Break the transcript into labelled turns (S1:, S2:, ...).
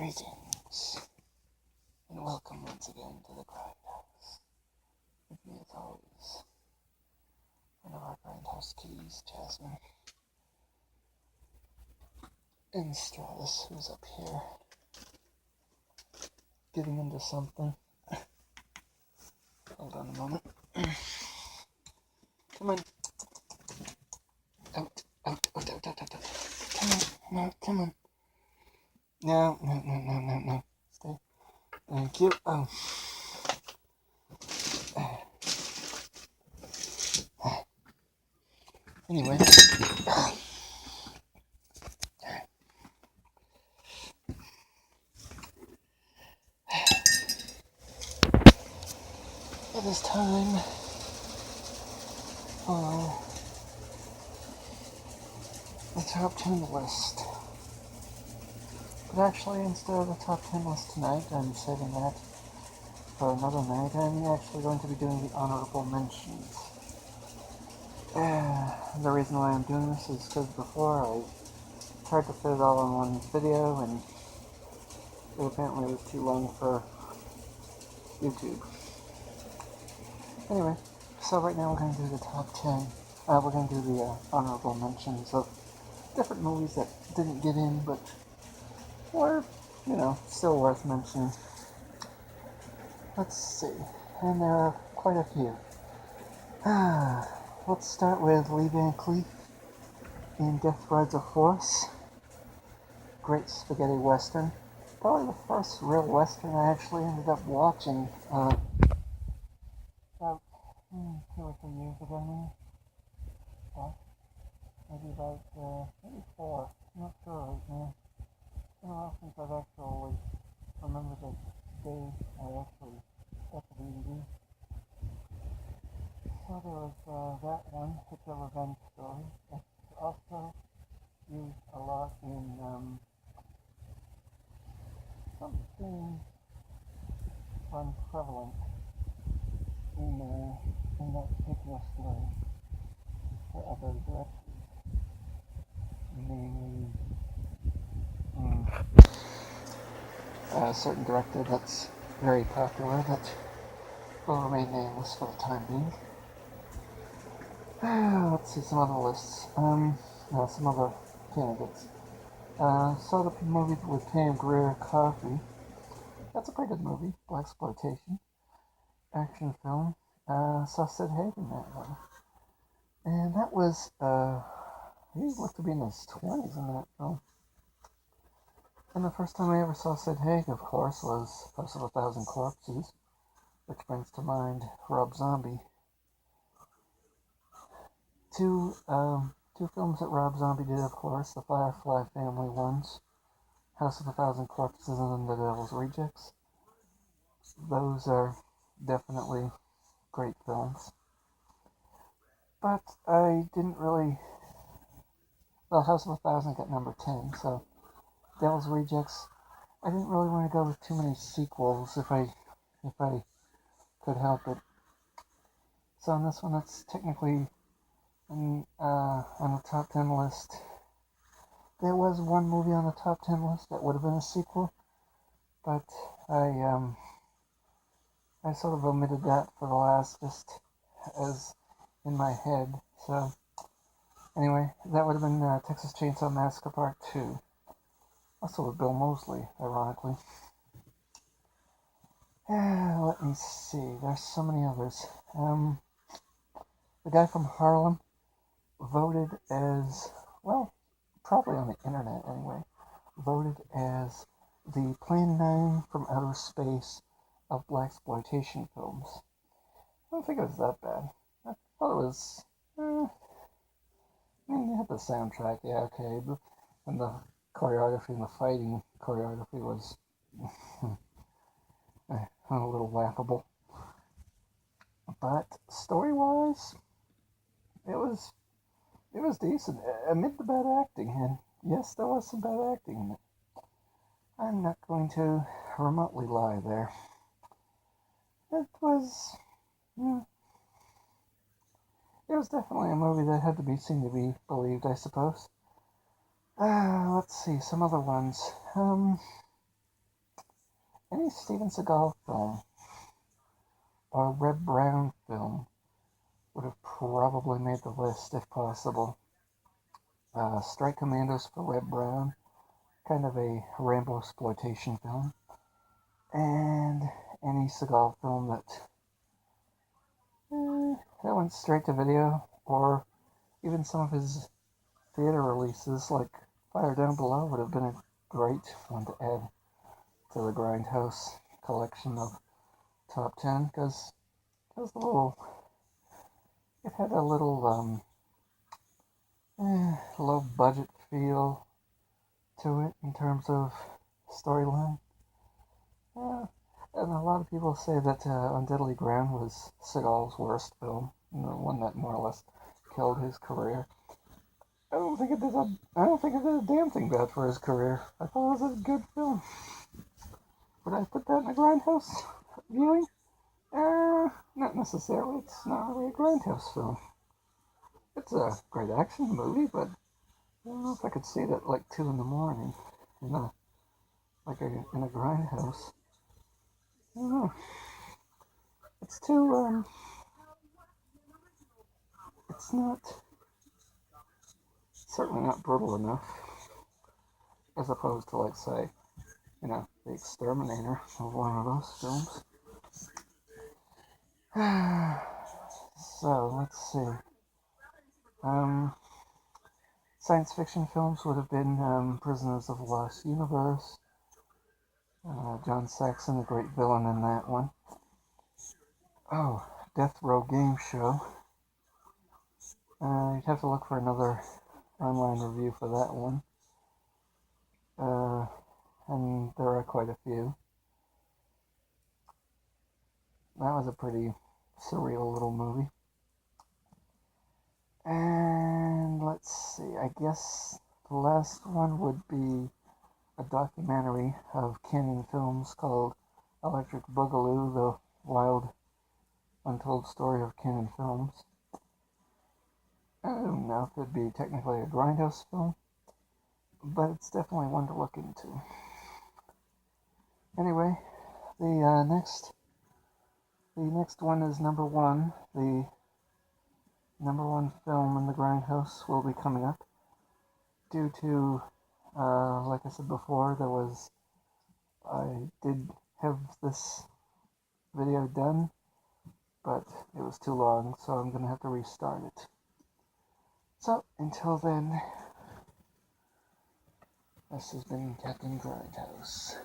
S1: Greetings, and welcome once again to the Grindhouse. With me, as always, one of our Grindhouse kitties, Jasmine, and Stratus, who's up here, getting into something. Hold on a moment. Come on. Out. Come on. No, come on. No. Stay. Thank you. Oh. Anyway. It is time for the top 10 list. But actually, instead of the top 10 list tonight, I'm saving that for another night. I'm actually going to be doing the honorable mentions. The reason why I'm doing this is because before I tried to fit it all in one video, and it apparently was too long for YouTube. Anyway, so right now we're going to do the top 10. We're going to do the honorable mentions of different movies that didn't get in, but were, still worth mentioning. Let's see. And there are quite a few. Let's start with Lee Van Cleef in Death Rides a Horse. Great spaghetti western. Probably the first real western I actually ended up watching about 2 or 3 years ago now. What? Maybe about, maybe 4. I'm not sure right now. It's been a while since I've actually remembered the day I actually got the DVD. So there was that one, It's a Revenge Story. It's also used a lot in some themes run prevalent in that particular story for other directors. Namely, a certain director that's very popular that will remain nameless for the time being. Let's see some other lists. Some other candidates. Saw the movie with Pam Grier, Coffee. That's a pretty good movie. Blaxploitation. Action film. Saw Sid Haig in that one. And that was, he looked to be in his 20s in that film. And the first time I ever saw Sid Haig, of course, was House of a Thousand Corpses, which brings to mind Rob Zombie. Two films that Rob Zombie did, of course, the Firefly family ones, House of a Thousand Corpses and The Devil's Rejects. Those are definitely great films. But I didn't really... Well, House of a Thousand got number 10, so Devil's Rejects, I didn't really want to go with too many sequels if I could help it. So on this one, it's technically on the top 10 list. There was one movie on the top 10 list that would have been a sequel, but I sort of omitted that for the last, just as in my head. So anyway, that would have been Texas Chainsaw Massacre Part 2. Also with Bill Moseley, ironically. Let me see. There's so many others. The guy from Harlem voted as, well, probably on the internet anyway, voted as the Plan 9 from outer space of blaxploitation films. I don't think it was that bad. I thought it was, it had the soundtrack, yeah, okay, and the choreography and the fighting choreography was a little laughable. But story-wise, it was decent, amid the bad acting, and yes, there was some bad acting in it. I'm not going to remotely lie there. It was definitely a movie that had to be seen to be believed, I suppose. Let's see, some other ones. any Steven Seagal film or Red Brown film would have probably made the list if possible. Strike Commandos for Red Brown, kind of a Rambo exploitation film, and any Seagal film that went straight to video, or even some of his theater releases like Fire Down Below would have been a great one to add to the Grindhouse collection of top 10, because it was it had a little low budget feel to it in terms of storyline. Yeah, and a lot of people say that On Deadly Ground was Seagal's worst film, the one that more or less killed his career. I don't think it did a damn thing bad for his career. I thought it was a good film. Would I put that in a Grindhouse viewing? Not necessarily. It's not really a Grindhouse film. It's a great action movie, but I don't know if I could see it at like 2 in the morning in in a Grindhouse. I don't know. It's too it's not certainly not brutal enough, as opposed to like say, The Exterminator or one of those films. So let's see. Science fiction films would have been Prisoners of the Lost Universe. John Saxon, the great villain in that one. Oh, Death Row Game Show. You'd have to look for another online review for that one. And there are quite a few. That was a pretty surreal little movie. And let's see, I guess the last one would be a documentary of Canyon Films called Electric Boogaloo, the wild, untold story of Canyon Films. I don't know if it'd be technically a Grindhouse film, but it's definitely one to look into. Anyway, the next one is number one. The number one film in the Grindhouse will be coming up due to, like I said before, I did have this video done, but it was too long, so I'm going to have to restart it. So, until then, this has been Captain Grindhouse.